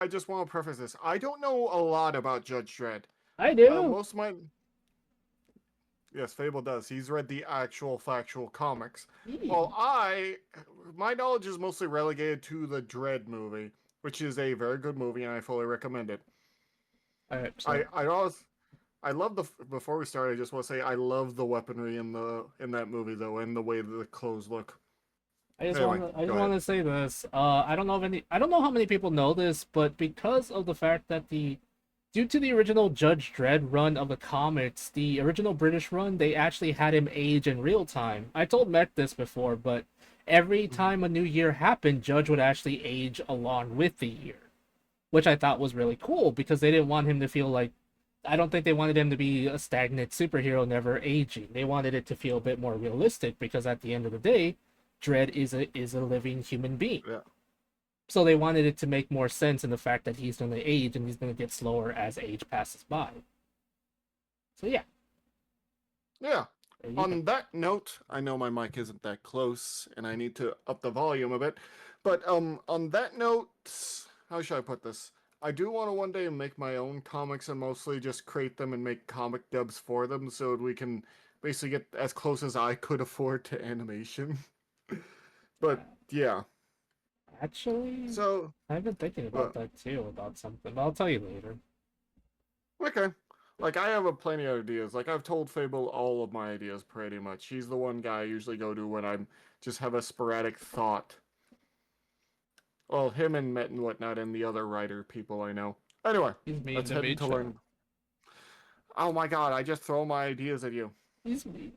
I just want to preface this. I don't know a lot about Judge Dredd. I do. Most of my Yes, Fable does. He's read the actual factual comics. Well, Hmm. my knowledge is mostly relegated to the Dread movie, which is a very good movie, and I fully recommend it. All right, I so I always I love the before we start. I just want to say I love the weaponry in that movie though, and the way that the clothes look. Anyway, I go just ahead. want to say this. I don't know how many people know this, but because of the fact that due to the original Judge Dredd run of the comics, the original British run, they actually had him age in real time. I told Mech this before, but every Mhm. time a new year happened, Judge would actually age along with the year, which I thought was really cool because they didn't want him to feel like. I don't think they wanted him to be a stagnant superhero never aging. They wanted it to feel a bit more realistic because at the end of the day, Dredd is a living human being. Yeah, So they wanted it to make more sense in the fact that he's going to age and he's going to get slower as age passes by. So yeah, yeah. there you go. On that note, I know my mic isn't that close, and I need to up the volume a bit. But on that note, how should I put this? I do want to one day make my own comics and mostly just create them and make comic dubs for them, so we can basically get as close as I could afford to animation. Uh, But yeah, Actually, so I've been thinking about but that too, about something, but I'll tell you later. okay. Like I have a plenty of ideas. Like I've told Fable all of my ideas pretty much. He's the one guy I usually go to when I'm just have a sporadic thought. Well, him and Met and whatnot, and the other writer people I know. Anyway, He's mean let's to head me, into Chuck. learn. Oh my god, I just throw my ideas at you. He's mean.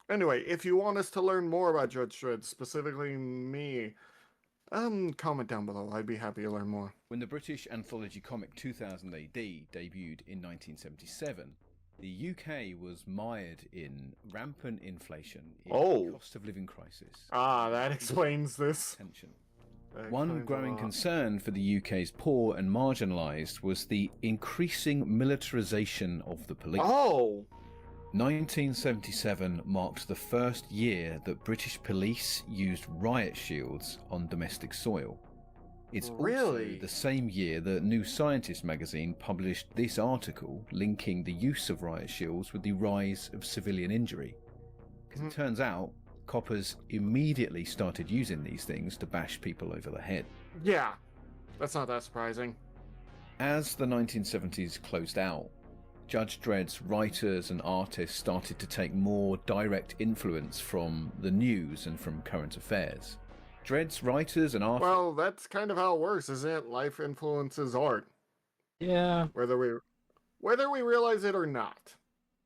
Anyway, if you want us to learn more about Judge Dredd, specifically me, comment down below. I'd be happy to learn more. When the British anthology comic 2000 AD debuted in 1977, the UK was mired in rampant inflation, a Oh, cost of living crisis, and that increasing explains this. tension. That One explains a growing lot. concern for the UK's poor and marginalised was the increasing militarisation of the police. Oh, 1977 marked the first year that British police used riot shields on domestic soil. It's also really? the same year that New Scientist magazine published this article linking the use of riot shields with the rise of civilian injury. Because it turns out, coppers immediately started using these things to bash people over the head. Yeah, that's not that surprising. As the 1970s closed out, Judge Dredd's writers and artists started to take more direct influence from the news and from current affairs. Dredd's writers and artists. Well, that's kind of how it works, isn't it? Life influences art, Yeah, whether we realize it or not.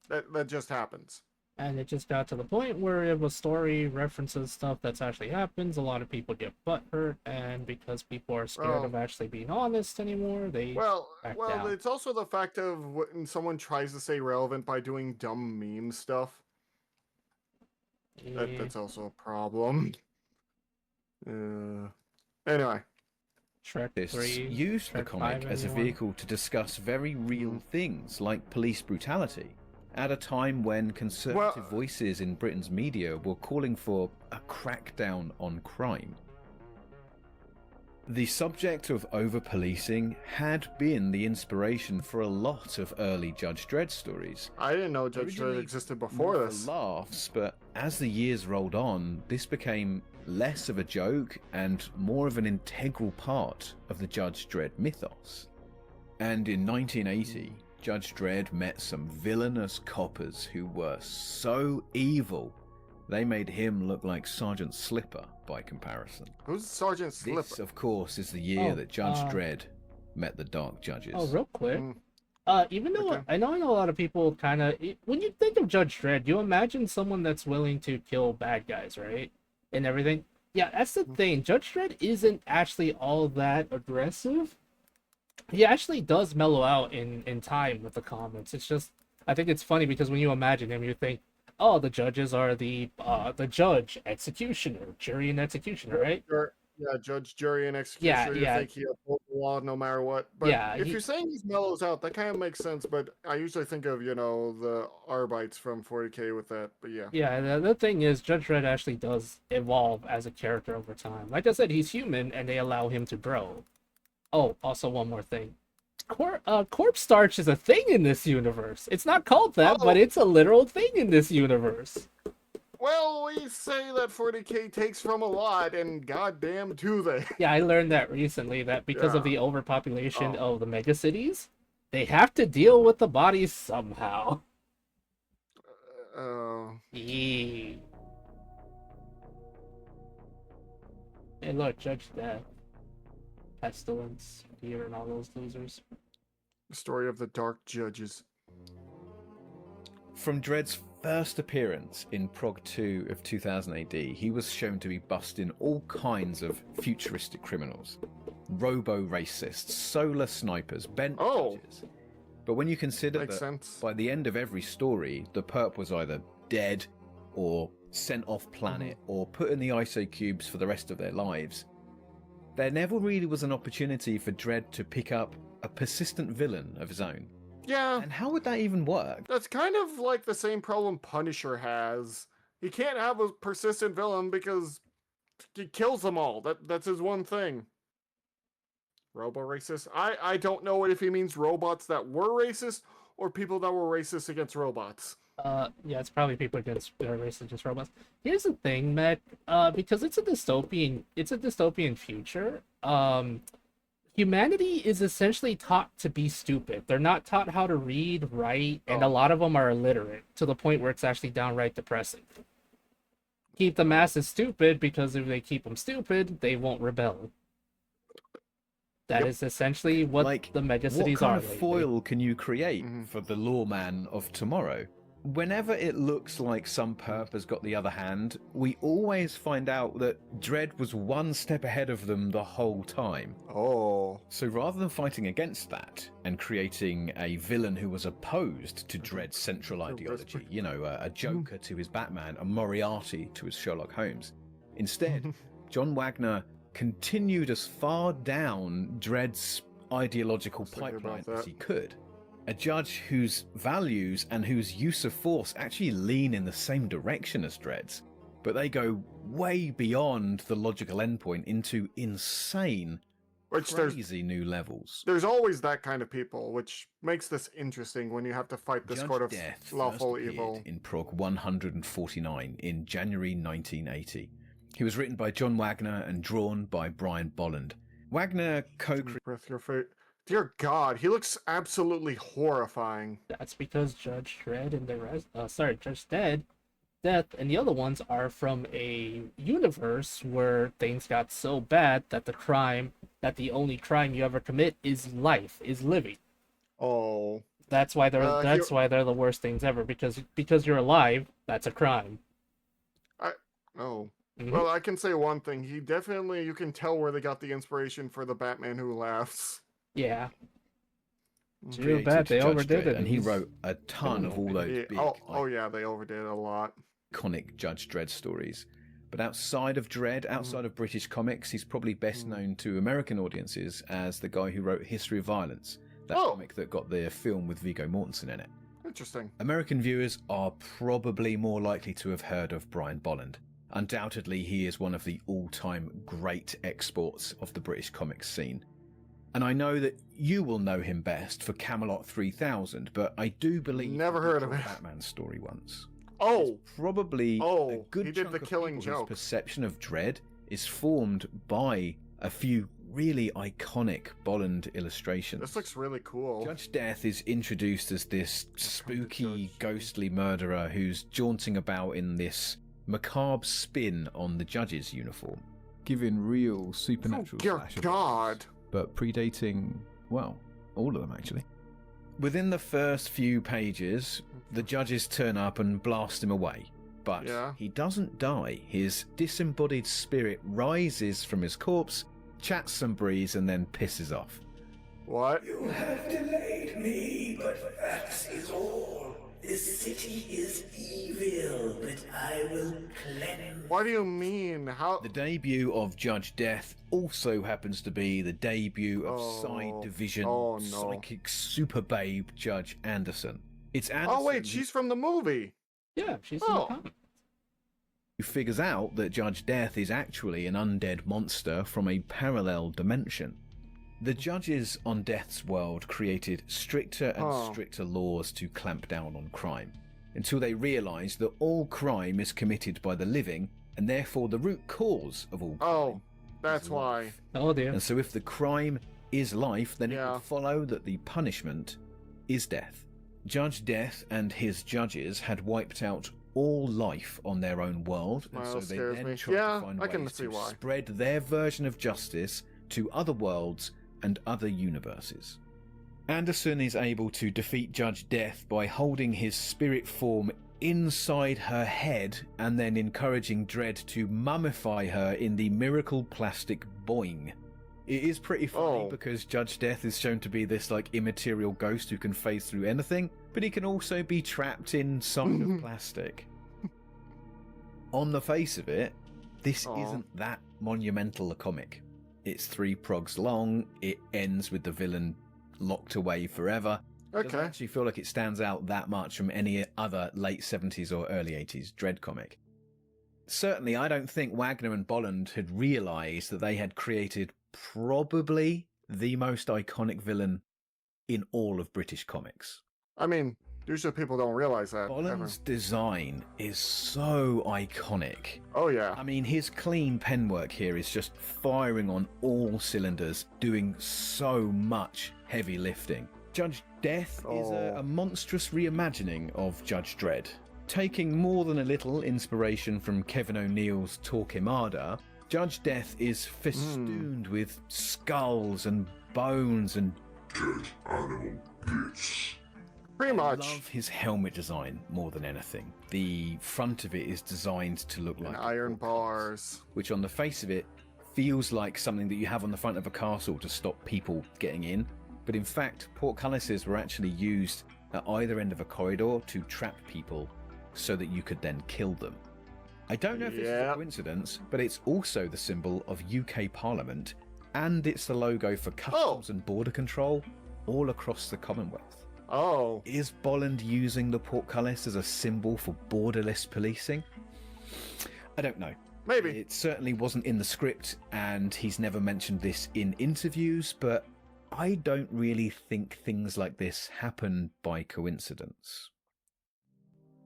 That just happens. and it just got to the point where if a story references stuff that's actually happens, a lot of people get butthurt, and because people are scared of Well, actually being honest anymore, they well, back well. down. It's also the fact of when someone tries to stay relevant by doing dumb meme stuff. Yeah, That's also a problem. Uh, anyway. Shrek Artists 3, used the Shrek 5, comic as a anyone? vehicle to discuss very real Mm. things like police brutality, at a time when Well, conservative voices in Britain's media were calling for a crackdown on crime. The subject of over-policing had been the inspiration for a lot of early Judge Dredd stories. I didn't know Judge Dredd Originally existed more before for this. laughs, but as the years rolled on, this became less of a joke and more of an integral part of the Judge Dredd mythos. And in 1980, Judge Dredd met some villainous coppers who were so evil, they made him look like Sergeant Slipper by comparison. Who's Sergeant This, Slipper? of course, is the year Oh, that Judge Dredd met the Dark Judges. oh, real quick. Mm, Even though okay. I know a lot of people kind of when you think of Judge Dredd, you imagine someone that's willing to kill bad guys, right? And everything. Yeah, that's the Mm. thing. Judge Dredd isn't actually all that aggressive. He actually does mellow out in time with the comics. It's just I think it's funny because when you imagine him, you think, oh, the judges are the judge, executioner, jury, and executioner, right? Yeah, judge, jury, and Yeah, executioner. You yeah, think he upholds the law no matter what. But yeah. if you're saying he mellows out, that kind of makes sense. But I usually think of, the Arbites from 40K with that. But yeah. Yeah, the thing is, Judge Dredd actually does evolve as a character over time. Like I said, he's human, and they allow him to grow. Oh, also one more thing. Corpse starch is a thing in this universe. It's not called that, but it's a literal thing in this universe. Well, we say that 40k takes from a lot, and goddamn do they. Yeah, I learned that recently, that because of Yeah. the overpopulation Oh. of the megacities, they have to deal with the bodies somehow. Yee. Hey, look, Judge Dredd, Pestilence, Fear, and all those losers. The story of the Dark Judges. From Dredd's first appearance in Prog 2 of 2000 AD, he was shown to be busting all kinds of futuristic criminals. Robo-racists, solar snipers, bent judges. But when you consider Makes that sense. by the end of every story, the perp was either dead or sent off planet or put in the ISO cubes for the rest of their lives, there never really was an opportunity for Dredd to pick up a persistent villain of his own. Yeah. And how would that even work? That's kind of like the same problem Punisher has. He can't have a persistent villain because he kills them all. That's his one thing. Robo-racist? I don't know if he means robots that were racist or people that were racist against robots. Yeah, it's probably people against racist against robots. Here's the thing, Matt. Because it's a dystopian future. Humanity is essentially taught to be stupid. They're not taught how to read, write, and a lot of them are illiterate to the point where it's actually downright depressing. Keep the masses stupid because if they keep them stupid, they won't rebel. That is essentially what the megacities what kind are. of foil can you create for the lawman of tomorrow? Whenever it looks like some perp has got the other hand, we always find out that Dredd was one step ahead of them the whole time. Oh. So rather than fighting against that and creating a villain who was opposed to Dredd's central ideology, you know, a Joker to his Batman, a Moriarty to his Sherlock Holmes, instead, John Wagner continued as far down Dredd's ideological pipeline as he could. A judge whose values and whose use of force actually lean in the same direction as Dredd's, but they go way beyond the logical endpoint into insane, crazy new levels. There's always that kind of people, which makes this interesting when you have to fight this Judge sort of Death lawful first evil. appeared in Prog 149 in January 1980. He was written by John Wagner and drawn by Brian Bolland. Wagner co-created... Dear God, he looks absolutely horrifying. That's because Judge Dredd and Judge Death and the other ones are from a universe where things got so bad that the only crime you ever commit is life, is living. Oh. That's why they're the worst things ever, because you're alive, that's a crime. Well, I can say one thing. You can tell where they got the inspiration for the Batman Who Laughs. Yeah. Too bad they overdid it. And he wrote a ton of all those big... yeah, they overdid it a lot. Iconic Judge Dredd stories. But outside of Dredd, outside of British comics, he's probably best known to American audiences as the guy who wrote History of Violence, that comic that got the film with Viggo Mortensen in it. Interesting. American viewers are probably more likely to have heard of Brian Bolland. Undoubtedly, he is one of the all-time great exports of the British comics scene. And I know that you will know him best for Camelot 3000, but I do believe never heard of it. Batman story once. Oh, probably a good he did chunk the of killing people joke. whose perception of Dredd is formed by a few really iconic Bolland illustrations. This looks really cool. Judge Death is introduced as this spooky, ghostly murderer who's jaunting about in this macabre spin on the judge's uniform, giving real supernatural dear God. but predating, well, all of them actually. Within the first few pages, the judges turn up and blast him away. But he doesn't die. His disembodied spirit rises from his corpse, chats some breeze, and then pisses off. What? You have delayed me, but that is all. This city is evil, but I will cleanse. What do you mean? How? The debut of Judge Death also happens to be the debut of side division psychic super babe Judge Anderson. It's Anderson. Oh wait, she's from the movie. Yeah, she's in the comics. Who figures out that Judge Death is actually an undead monster from a parallel dimension. The judges on Death's world created stricter and Oh. stricter laws to clamp down on crime, until they realised that all crime is committed by the living, and therefore the root cause of all crime. Oh, that's is why. life. Oh dear. And so if the crime is life, then it Yeah. would follow that the punishment is death. Judge Death and his judges had wiped out all life on their own world, and Well, so they scares then me. tried Yeah, to find I can ways see to why. spread their version of justice to other worlds and other universes. Anderson is able to defeat Judge Death by holding his spirit form inside her head and then encouraging Dredd to mummify her in the miracle plastic boing. It is pretty funny Oh. because Judge Death is shown to be this like immaterial ghost who can phase through anything, but he can also be trapped inside of plastic. On the face of it, this Aw. isn't that monumental a comic. It's 3 progs long, it ends with the villain locked away forever. It doesn't Okay. actually feel like it stands out that much from any other late 70s or early 80s Dredd comic. Certainly, I don't think Wagner and Bolland had realised that they had created probably the most iconic villain in all of British comics. I mean, usually people don't realize that. ever. Bolland's design is so iconic. Oh yeah. I mean, his clean penwork here is just firing on all cylinders, doing so much heavy lifting. Judge Death is Oh. a monstrous reimagining of Judge Dredd. Taking more than a little inspiration from Kevin O'Neill's Torquemada, Judge Death is festooned with skulls and bones and... Dead animal bits. Pretty I much. love his helmet design more than anything. The front of it is designed to look And like iron portcullis, bars. which on the face of it feels like something that you have on the front of a castle to stop people getting in. But in fact, portcullises were actually used at either end of a corridor to trap people so that you could then kill them. I don't know if it's a Yep. coincidence, but it's also the symbol of UK Parliament, and it's the logo for Customs and Border Control all across the Commonwealth. Oh. Is Bolland using the portcullis as a symbol for borderless policing? I don't know. Maybe. It certainly wasn't in the script, and he's never mentioned this in interviews, but I don't really think things like this happen by coincidence.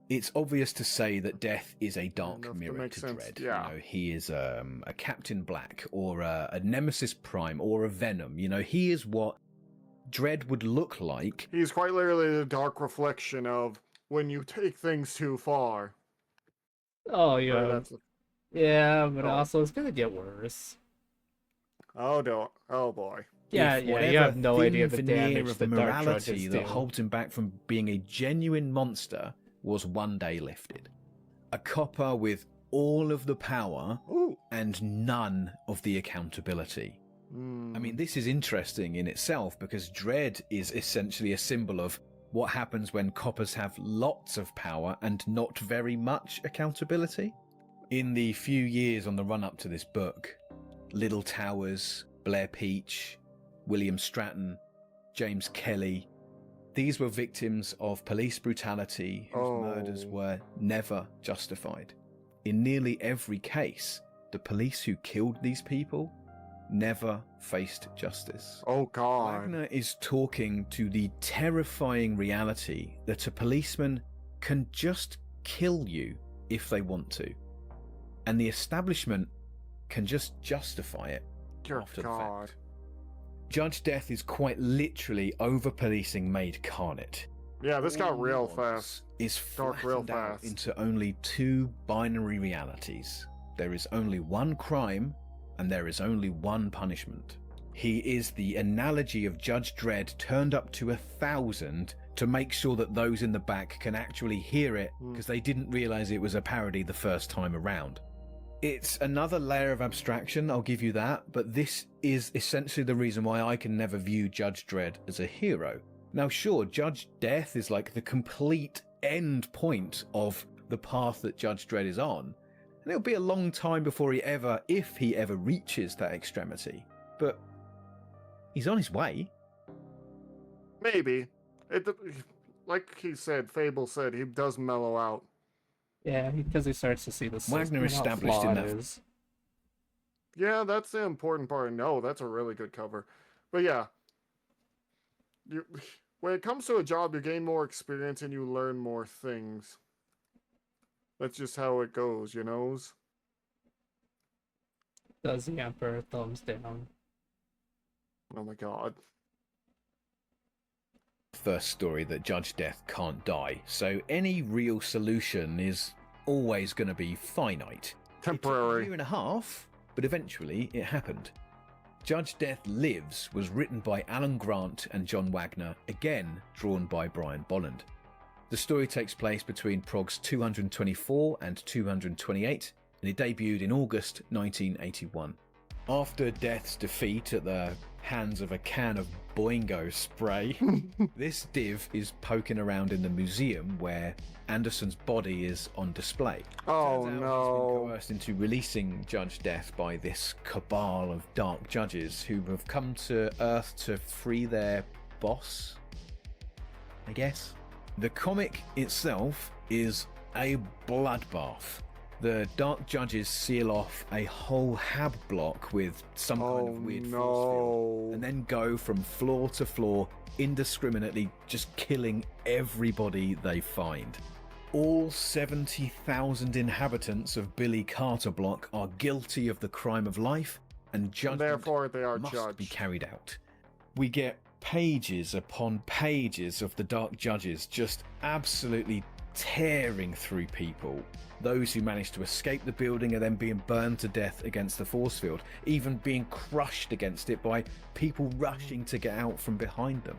It's obvious to say that Death is a dark Enough to mirror make to sense, Dredd. yeah. You know, he is a Captain Black or a Nemesis Prime or a Venom. You know, he is what Dredd would look like. He's quite literally the dark reflection of when you take things too far. Oh Or yeah. that's- Yeah, but Oh. also it's gonna get worse. Oh no. Oh boy. Yeah, If yeah, you whatever have no idea the thin veneer damage of the Dark morality Judges that do. holds him back from being a genuine monster was one day lifted. A copper with all of the power Ooh. and none of the accountability. I mean, this is interesting in itself because Dredd is essentially a symbol of what happens when coppers have lots of power and not very much accountability. In the few years on the run up to this book, Little Towers, Blair Peach, William Stratton, James Kelly, these were victims of police brutality whose murders Oh. were never justified. In nearly every case, the police who killed these people never faced justice. Oh god. Wagner is talking to the terrifying reality that a policeman can just kill you if they want to, and the establishment can just justify it Dear after the god. fact. Judge Death is quite literally over-policing Maid Carnot. Yeah, this got All real nuance fast. Is Dark real flattened out fast. into only 2 binary realities. There is only one crime, and there is only one punishment. He is the analogy of Judge Dredd turned up to 1,000 to make sure that those in the back can actually hear it because they didn't realize it was a parody the first time around. It's another layer of abstraction, I'll give you that, but this is essentially the reason why I can never view Judge Dredd as a hero. Now sure, Judge Death is like the complete end point of the path that Judge Dredd is on, and it'll be a long time before he ever, if he ever reaches that extremity. But he's on his way. Maybe. Like he said, Fable said, he does mellow out. Yeah, because he starts to see the system Wagner and how established in flawed that- it is. Yeah, that's the important part. No, that's a really good cover. But yeah, you when it comes to a job, you gain more experience and you learn more things. That's just how it goes, you knows? Does the Emperor thumbs down? Oh my god. First story that Judge Death can't die, so any real solution is always going to be finite. It took a Temporary. year and a half, but eventually it happened. Judge Death Lives was written by Alan Grant and John Wagner, again drawn by Brian Bolland. The story takes place between Prog's 224 and 228, and it debuted in August 1981. After Death's defeat at the hands of a can of Boingo spray, this div is poking around in the museum where Anderson's body is on display. Oh Turns out He's been no. coerced into releasing Judge Death by this cabal of dark judges who have come to Earth to free their boss, I guess. The comic itself is a bloodbath. The Dark Judges seal off a whole hab block with some kind of weird force field, and then go from floor to floor, indiscriminately just killing everybody they find. All 70,000 inhabitants of Billy Carter Block are guilty of the crime of life, and judgment Therefore, they are must judged. be carried out. We get pages upon pages of the Dark Judges just absolutely tearing through people. Those who manage to escape the building are then being burned to death against the force field, even being crushed against it by people rushing to get out from behind them.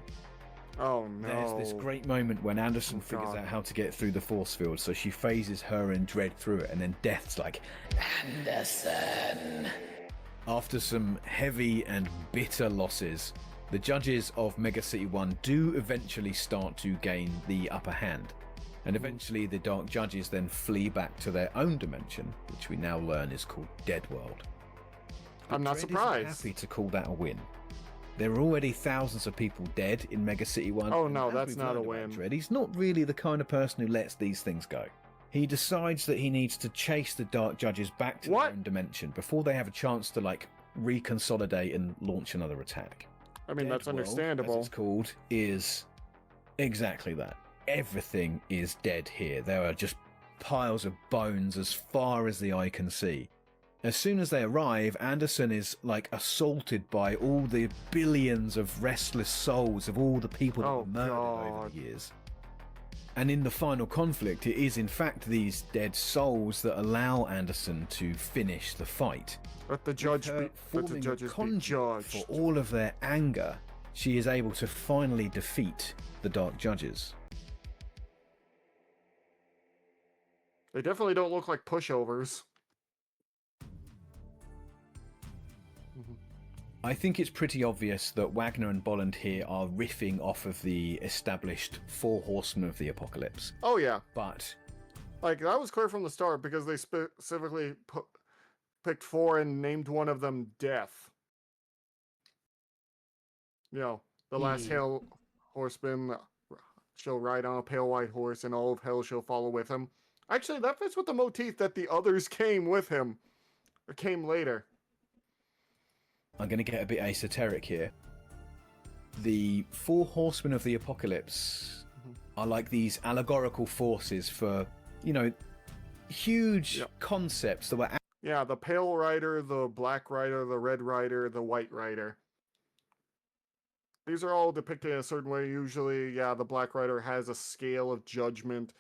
Oh no. There's this great moment when Anderson figures God. out how to get through the force field, so she phases her and Dredd through it, and then Death's like, Anderson. After some heavy and bitter losses, the judges of Mega City 1 do eventually start to gain the upper hand. And eventually the Dark Judges then flee back to their own dimension, which we now learn is called Dead World. I'm not Dredd isn't surprised. happy to call that a win. There are already thousands of people dead in Mega City 1. Oh, and no, as that's we've not a learned about win. Dredd, he's not really the kind of person who lets these things go. He decides that he needs to chase the Dark Judges back to What? their own dimension before they have a chance to, reconsolidate and launch another attack. I mean, that's Dead World, understandable. as it's called, is exactly that. Everything is dead here. There are just piles of bones as far as the eye can see. As soon as they arrive, Anderson is assaulted by all the billions of restless souls of all the people that Oh, were murdered over God. the years. And in the final conflict, it is in fact these dead souls that allow Anderson to finish the fight. Let the With judge her be. Let the forming a judges be conduit judged. for all of their anger, she is able to finally defeat the Dark Judges. They definitely don't look like pushovers. I think it's pretty obvious that Wagner and Bolland here are riffing off of the established Four Horsemen of the Apocalypse. Oh yeah, But that was clear from the start because they specifically picked four and named one of them Death. You know, the last Hmm. Hell Horseman shall ride on a pale white horse, and all of hell shall follow with him. Actually, that fits with the motif that the others came with him, or came later. I'm going to get a bit esoteric here. The Four Horsemen of the Apocalypse are like these allegorical forces for, huge Yep. concepts that were Yeah, the pale rider, the black rider, the red rider, the white rider. These are all depicted in a certain way. Usually, yeah, the black rider has a scale of judgment.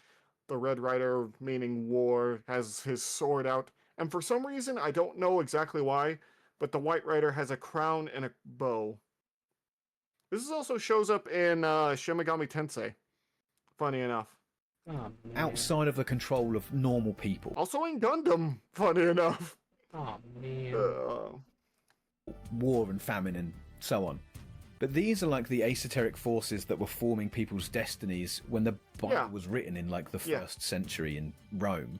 The red rider, meaning war, has his sword out. And for some reason, I don't know exactly why, but the white rider has a crown and a bow. This also shows up in Shin Megami Tensei. Funny enough. Oh, man. outside of the control of normal people. Also in Gundam. Funny enough. Oh, man. War and famine and so on. But these are like the esoteric forces that were forming people's destinies when the Bible Yeah. was written in the Yeah. 1st century in Rome.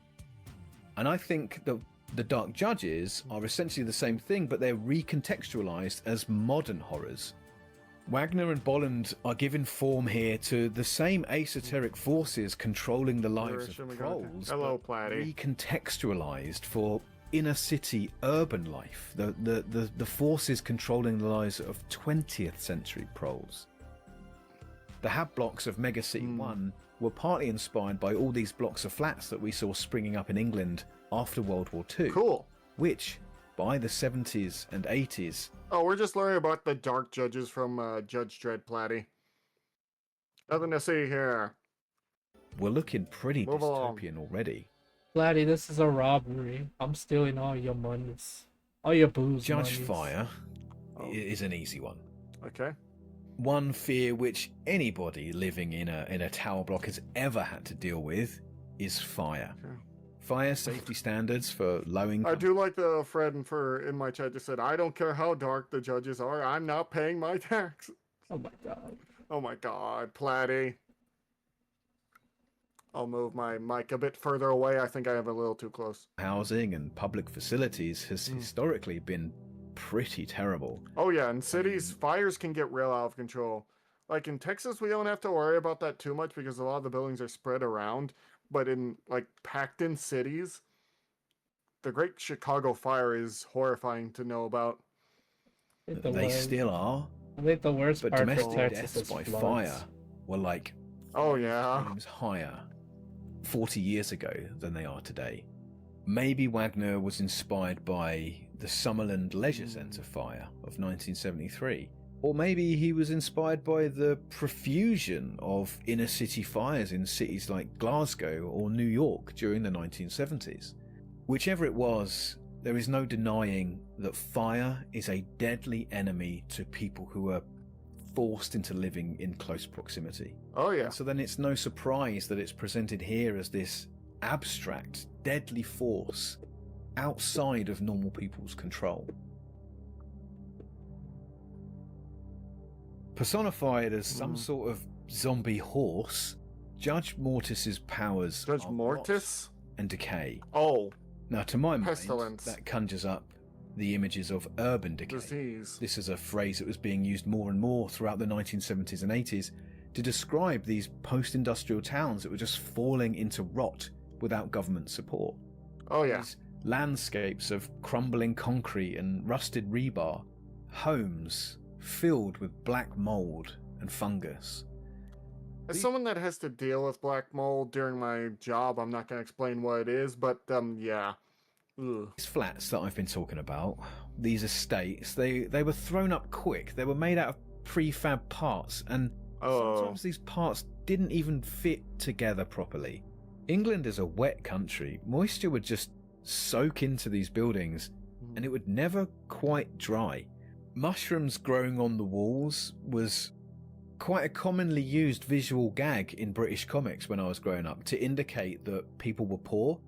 And I think that the Dark Judges are essentially the same thing, but they're recontextualized as modern horrors. Wagner and Bolland are giving form here to the same esoteric forces controlling the lives Shin of Megami Tensei. trolls, Hello, but Platty. recontextualized for inner city urban life, the forces controlling the lives of 20th century proles. The hab blocks of Megacity 1 were partly inspired by all these blocks of flats that we saw springing up in England after World War II. Cool. Which, by the 70s and 80s... Oh, we're just learning about the dark judges from Judge Dredd, Platty. Nothing to see here. We're looking pretty Move dystopian already. Laddie, this is a robbery. I'm stealing all your monies. All your booze Judge monies. Fire Oh. is an easy one. Okay. One fear which anybody living in a tower block has ever had to deal with is fire. Okay. Fire safety standards for low income. I do like the Fred in my chat just said, I don't care how dark the judges are, I'm not paying my tax. Oh my god. Oh my god, Platty. I'll move my mic a bit further away. I think I have a little too close. Housing and public facilities has historically been pretty terrible. Oh yeah, in cities, fires can get real out of control. Like in Texas, we don't have to worry about that too much because a lot of the buildings are spread around. But in like packed in cities, the Great Chicago Fire is horrifying to know about. They still are. I think the worst But part domestic for Texas deaths is by floods. fire were like Oh yeah. times higher 40 years ago than they are today. Maybe Wagner was inspired by the Summerland Leisure Centre fire of 1973. Or maybe he was inspired by the profusion of inner city fires in cities like Glasgow or New York during the 1970s. Whichever it was, there is no denying that fire is a deadly enemy to people who are forced into living in close proximity. Oh yeah. So then it's no surprise that it's presented here as this abstract, deadly force outside of normal people's control. Personified as some sort of zombie horse, Judge Mortis's powers Judge are Mortis? rot and decay. Oh, Now, to my Pestilence. mind, that conjures up the images of urban decay. disease. This is a phrase that was being used more and more throughout the 1970s and 80s to describe these post-industrial towns that were just falling into rot without government support. Oh yeah. These landscapes of crumbling concrete and rusted rebar, homes filled with black mold and fungus. As someone that has to deal with black mold during my job, I'm not going to explain what it is, but yeah. Ugh. These flats that I've been talking about, these estates, they were thrown up quick. They were made out of prefab parts, and sometimes these parts didn't even fit together properly. England is a wet country. Moisture would just soak into these buildings, and it would never quite dry. Mushrooms growing on the walls was quite a commonly used visual gag in British comics when I was growing up to indicate that people were poor.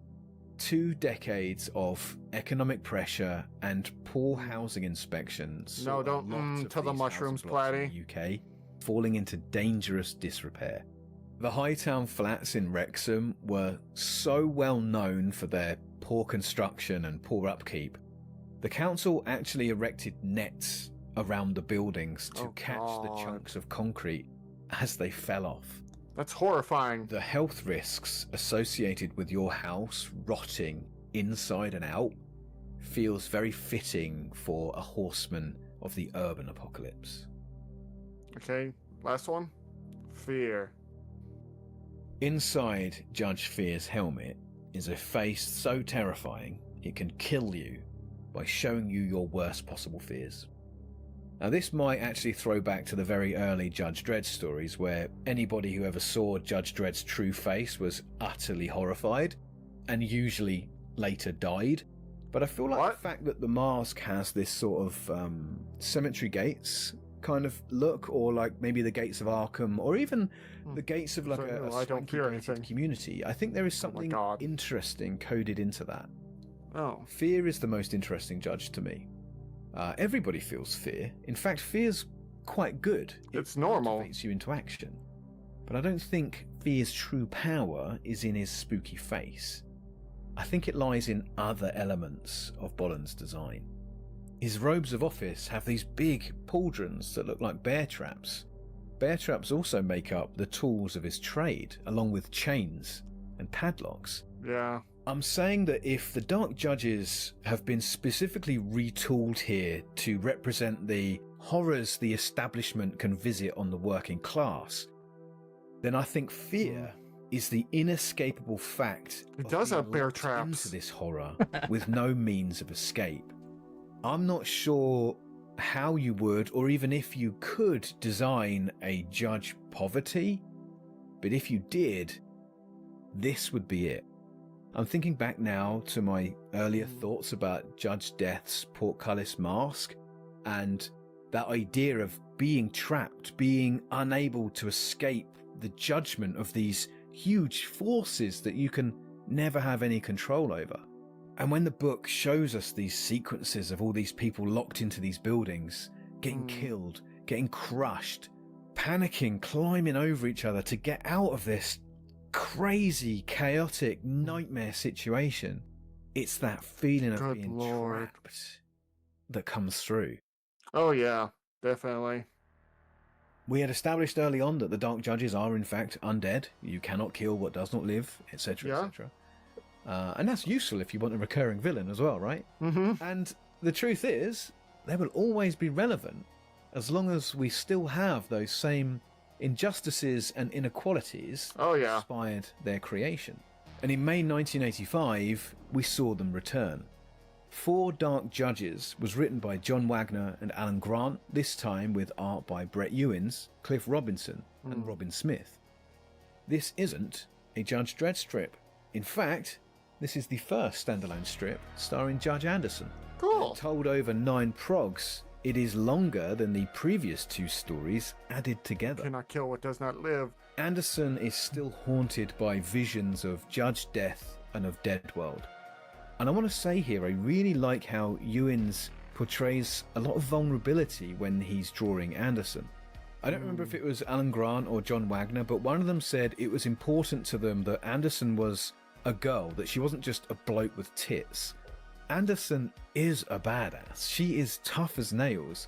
2 decades of economic pressure and poor housing inspections. No, saw a don't, lot of to the these mushrooms, housing blocks in Platty. the UK falling into dangerous disrepair. The Hightown flats in Wrexham were so well known for their poor construction and poor upkeep. The council actually erected nets around the buildings to catch the God. chunks of concrete as they fell off. That's horrifying. The health risks associated with your house rotting inside and out feels very fitting for a horseman of the urban apocalypse. Okay, last one. Fear. Inside Judge Fear's helmet is a face so terrifying it can kill you by showing you your worst possible fears. Now, this might actually throw back to the very early Judge Dredd stories where anybody who ever saw Judge Dredd's true face was utterly horrified and usually later died. But I feel like the fact that the mask has this sort of cemetery gates kind of look, or like maybe the gates of Arkham, or even the gates of like So, a no, I don't swanky fear gated anything. community, I think there is Oh my something God. interesting coded into that. Oh. Fear is the most interesting judge to me. Everybody feels fear. In fact, fear's quite good. It's normal. It motivates you into action. But I don't think fear's true power is in his spooky face. I think it lies in other elements of Bolland's design. His robes of office have these big pauldrons that look like bear traps. Bear traps also make up the tools of his trade, along with chains and padlocks. Yeah. I'm saying that if the Dark Judges have been specifically retooled here to represent the horrors the establishment can visit on the working class, then I think fear is the inescapable fact It of does being have bear locked traps. into this horror with no means of escape. I'm not sure how you would, or even if you could, design a Judge Poverty, but if you did, this would be it. I'm thinking back now to my earlier thoughts about Judge Death's portcullis mask, and that idea of being trapped, being unable to escape the judgment of these huge forces that you can never have any control over. And when the book shows us these sequences of all these people locked into these buildings, getting killed, getting crushed, panicking, climbing over each other to get out of this crazy, chaotic nightmare situation, it's that feeling of Good being Lord. trapped that comes through. Oh yeah, definitely. We had established early on that the Dark Judges are in fact undead. You cannot kill what does not live, etc., Yeah. etc. And that's useful if you want a recurring villain as well, right? Mm-hmm. And the truth is, they will always be relevant as long as we still have those same injustices and inequalities Oh that yeah. inspired their creation. And in May 1985, we saw them return. Four Dark Judges was written by John Wagner and Alan Grant, this time with art by Brett Ewins, Cliff Robinson, and Robin Smith. This isn't a Judge Dredd strip. In fact, this is the first standalone strip starring Judge Anderson. Cool. Told over 9 progs, it is longer than the previous 2 stories added together. Cannot kill what does not live. Anderson is still haunted by visions of Judge Death and of Deadworld. And I want to say here, I really like how Ewins portrays a lot of vulnerability when he's drawing Anderson. I don't remember if it was Alan Grant or John Wagner, but one of them said it was important to them that Anderson was a girl, that she wasn't just a bloke with tits. Anderson is a badass. She is tough as nails,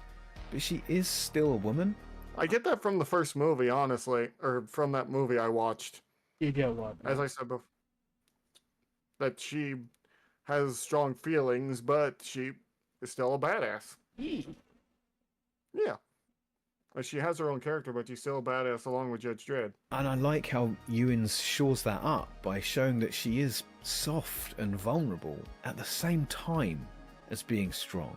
but she is still a woman. I get that from the first movie, honestly, or from that movie I watched. You get what? As I said before, that she has strong feelings, but she is still a badass. Yeah. Like, she has her own character, but she's still a badass along with Judge Dredd. And I like how Ewins shores that up by showing that she is soft and vulnerable at the same time as being strong.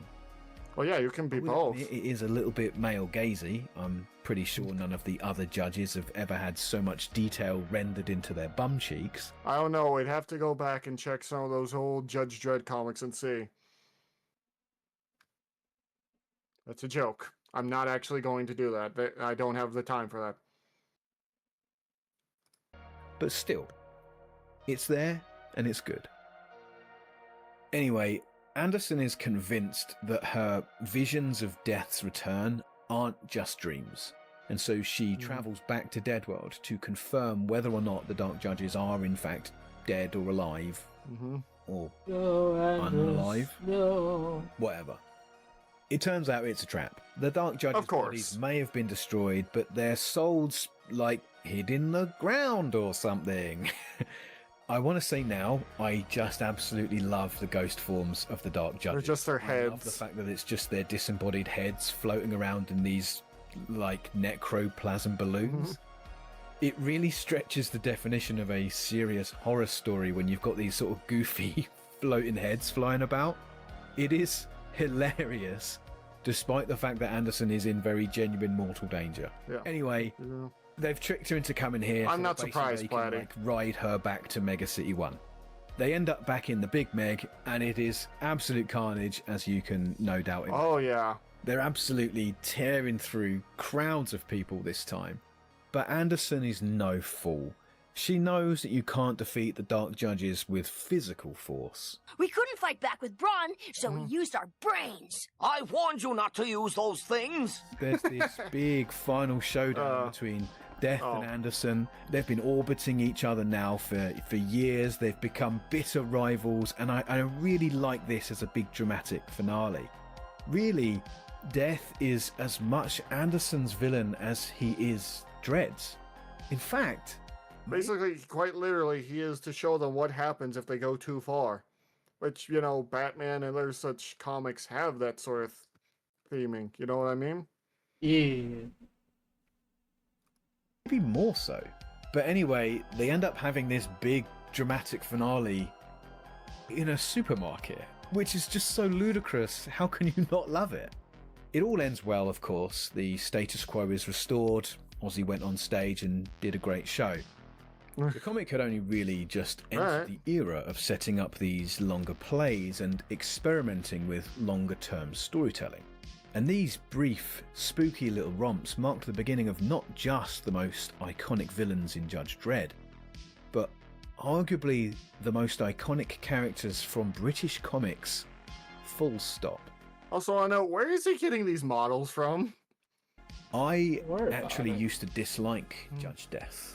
Well, yeah, you can be I will both. admit it is a little bit male gazy. I'm pretty sure none of the other judges have ever had so much detail rendered into their bum cheeks. I don't know. We'd have to go back and check some of those old Judge Dredd comics and see. That's a joke. I'm not actually going to do that. I don't have the time for that. But still, it's there and it's good. Anyway, Anderson is convinced that her visions of Death's return aren't just dreams, and so she travels back to Deadworld to confirm whether or not the Dark Judges are in fact dead or alive, or unalive, whatever. It turns out it's a trap. The Dark Judges' Of course. bodies may have been destroyed, but their souls, like, hid in the ground or something. I want to say now, I just absolutely love the ghost forms of the Dark Judges. They're just their I love the heads. fact that it's just their disembodied heads floating around in these, like, necroplasm balloons. It really stretches the definition of a serious horror story when you've got these sort of goofy floating heads flying about. It is hilarious, despite the fact that Anderson is in very genuine mortal danger. Yeah. Anyway, Yeah. they've tricked her into coming here. I'm so not that basically surprised, they can, Platty. like, ride her back to Mega City 1. They end up back in the Big Meg, and it is absolute carnage, as you can no doubt imagine. Oh, yeah. They're absolutely tearing through crowds of people this time. But Anderson is no fool. She knows that you can't defeat the Dark Judges with physical force. We couldn't fight back with brawn, so we used our brains. I warned you not to use those things. There's this big final showdown between Death and Anderson. They've been orbiting each other now for years. They've become bitter rivals, and I really like this as a big dramatic finale. Really, Death is as much Anderson's villain as he is Dredd's. In fact, Basically, quite literally, he is to show them what happens if they go too far. Which, you know, Batman and other such comics have that sort of theming. You know what I mean? Yeah. Maybe more so. But anyway, they end up having this big dramatic finale in a supermarket, which is just so ludicrous. How can you not love it? It all ends well, of course. The status quo is restored. Ozzy went on stage and did a great show. The comic had only really just entered the era of setting up these longer plays and experimenting with longer term storytelling. And these brief, spooky little romps marked the beginning of not just the most iconic villains in Judge Dredd, but arguably the most iconic characters from British comics, full stop. Also, I know, where is he getting these models from? I Don't worry about actually it. used to dislike Judge Death.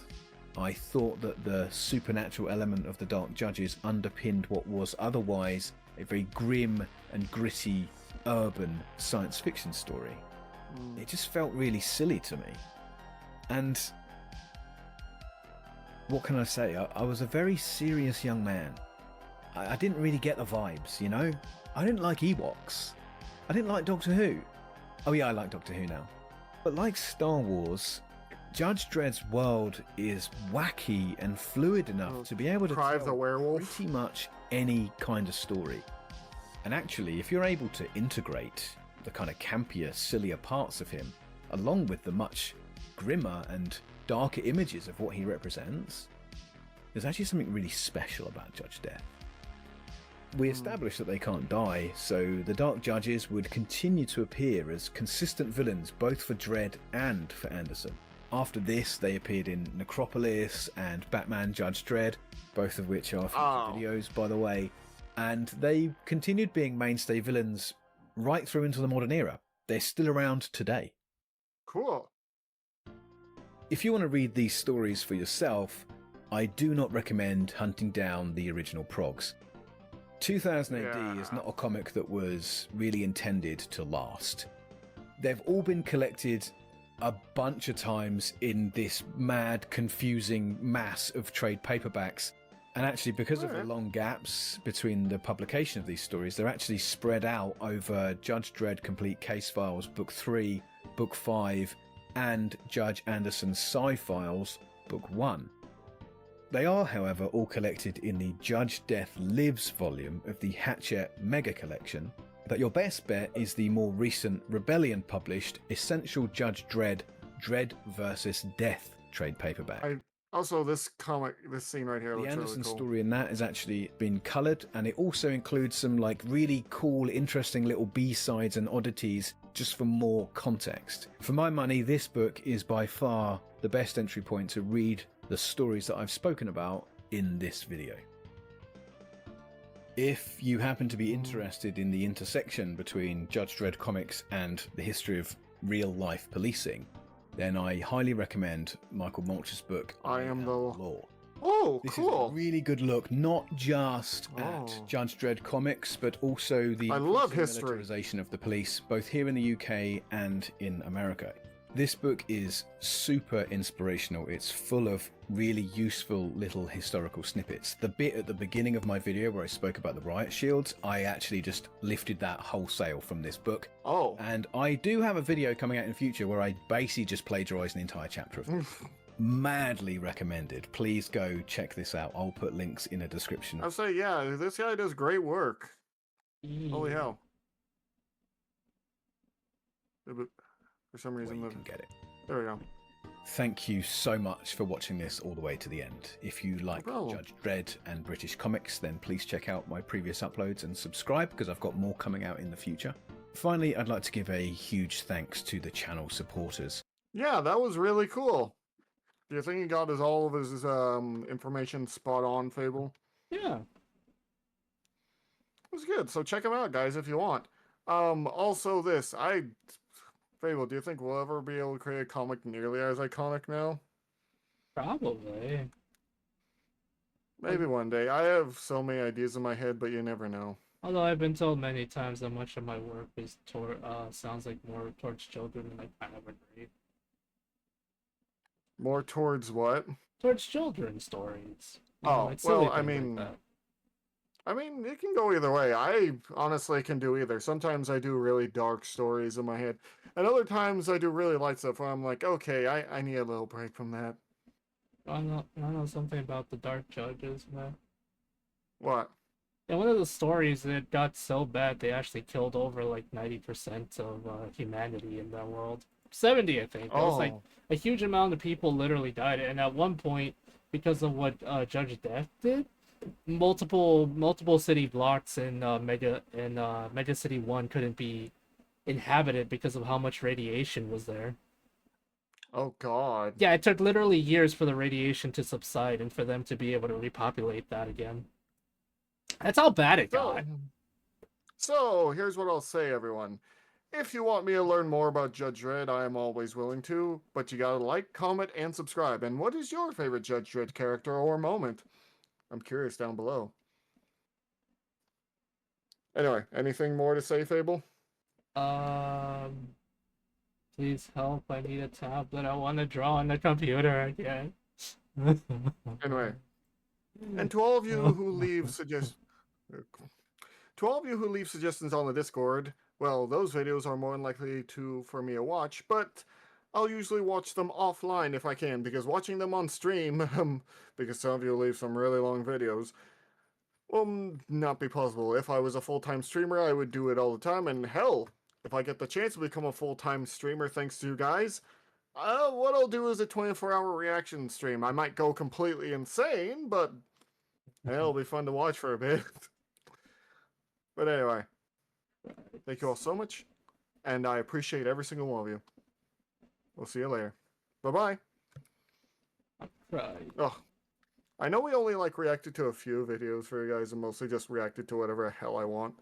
I thought that the supernatural element of the Dark Judges underpinned what was otherwise a very grim and gritty urban science fiction story. It just felt really silly to me. And what can I say? I was a very serious young man. I didn't really get the vibes, you know? I didn't like Ewoks. I didn't like Doctor Who. Oh yeah, I like Doctor Who now. But like Star Wars, Judge Dredd's world is wacky and fluid enough to be able to Clive the tell werewolf. pretty much any kind of story. And actually, if you're able to integrate the kind of campier, sillier parts of him, along with the much grimmer and darker images of what he represents, there's actually something really special about Judge Death. We established that they can't die, so the Dark Judges would continue to appear as consistent villains both for Dredd and for Anderson. After this, they appeared in Necropolis and Batman Judge Dredd, both of which are future videos, by the way, and they continued being mainstay villains right through into the modern era. They're still around today. Cool. If you want to read these stories for yourself, I do not recommend hunting down the original progs. 2000 AD is not a comic that was really intended to last. They've all been collected a bunch of times in this mad, confusing mass of trade paperbacks. And actually, because of the long gaps between the publication of these stories, they're actually spread out over Judge Dredd Complete Case Files Book 3, Book 5, and Judge Anderson's Sci Files Book 1. They are, however, all collected in the Judge Death Lives volume of the Hatchet Mega Collection, but your best bet is the more recent Rebellion published Essential Judge Dredd Dredd vs. Death trade paperback. Also, this comic, this scene right here The looks Anderson really cool. story in that has actually been coloured, and it also includes some like really cool, interesting little B-sides and oddities just for more context. For my money, this book is by far the best entry point to read the stories that I've spoken about in this video. If you happen to be interested in the intersection between Judge Dredd comics and the history of real-life policing, then I highly recommend Michael Mulch's book, I Am the Law. Oh, This cool. is a really good look, not just at Judge Dredd comics, but also the I love increasing history. militarization of the police, both here in the UK and in America. This book is super inspirational. It's full of really useful little historical snippets. The bit at the beginning of my video where I spoke about the riot shields, I actually just lifted that wholesale from this book. Oh. And I do have a video coming out in the future where I basically just plagiarized an entire chapter of this. Madly recommended. Please go check this out. I'll put links in a description. I'll say, yeah, this guy does great work. Holy hell. For some Where reason, you can get it. there we go. Thank you so much for watching this all the way to the end. If you like problem. Judge Dredd and British comics, then please check out my previous uploads and subscribe because I've got more coming out in the future. Finally, I'd like to give a huge thanks to the channel supporters. Yeah, that was really cool. Do you think he got all of his information spot on, Fable? Yeah. It was good. So check him out, guys, if you want. Also this, Fable, do you think we'll ever be able to create a comic nearly as iconic now? Probably. Maybe one day. I have so many ideas in my head, but you never know. Although I've been told many times that much of my work is sounds like more towards children, and I kind of agree. More towards what? towards children's stories. You know, Oh, like silly well, I things like mean, that. it can go either way. I honestly can do either. Sometimes I do really dark stories in my head, and other times I do really light stuff where I'm like, okay, I need a little break from that. I know something about the Dark Judges, man. What? In one of the stories, it got so bad they actually killed over like 90% of humanity in that world. 70, I think. It was like Oh, a huge amount of people literally died, and at one point, because of what Judge Dredd did, multiple city blocks in Mega City 1 couldn't be inhabited because of how much radiation was there. oh God. Yeah, it took literally years for the radiation to subside and for them to be able to repopulate that again. That's how bad it So, got. so here's what I'll say, everyone. If you want me to learn more about Judge Dredd, I am always willing to, but you gotta like, comment, and subscribe. And what is your favorite Judge Dredd character or moment? I'm curious down below. Anyway, anything more to say, Fable? Um, Please help. I need a tablet. I want to draw on the computer again. Anyway, and to all of you who leave to all of you who leave suggestions on the Discord, well, those videos are more than likely for me to watch, but I'll usually watch them offline if I can, because watching them on stream, because some of you leave some really long videos, will not be possible. If I was a full-time streamer, I would do it all the time, and hell, if I get the chance to become a full-time streamer thanks to you guys, what I'll do is a 24-hour reaction stream. I might go completely insane, but it'll be fun to watch for a bit. But anyway, thank you all so much, and I appreciate every single one of you. We'll see you later. Bye-bye. Right. Oh, I know we only reacted to a few videos for you guys and mostly just reacted to whatever the hell I want.